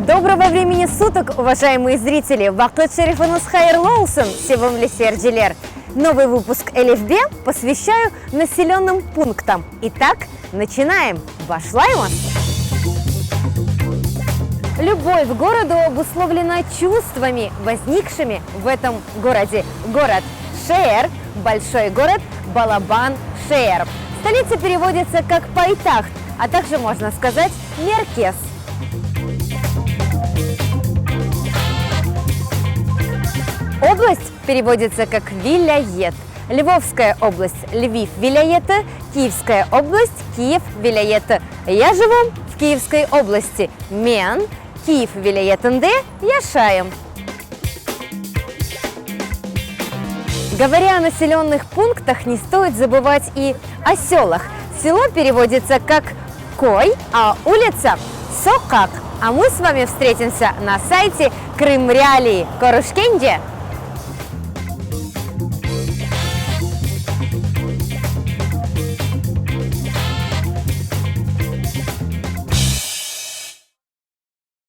Доброго времени суток, уважаемые зрители! Вакыт шерифинус хайырлы болсын, севимли сeyirciler. Новый выпуск Элифбе посвящаю населенным пунктам. Итак, начинаем. Башлаймыз! Любовь к городу обусловлена чувствами, возникшими в этом городе. Город Шеер, большой город, Балабан Шеер. Столица переводится как Пайтахт, а также можно сказать Меркез. Область переводится как Виляет. Львовская область – Львив Виляеты, Киевская область – Киев Виляеты. Я живу в Киевской области. Мен, Киев Виляетынде, Яшаем. Говоря о населенных пунктах, не стоит забывать и о селах. Село переводится как Кой, а улица – Сокак. А мы с вами встретимся на сайте Крым Реалии. Корушкенде!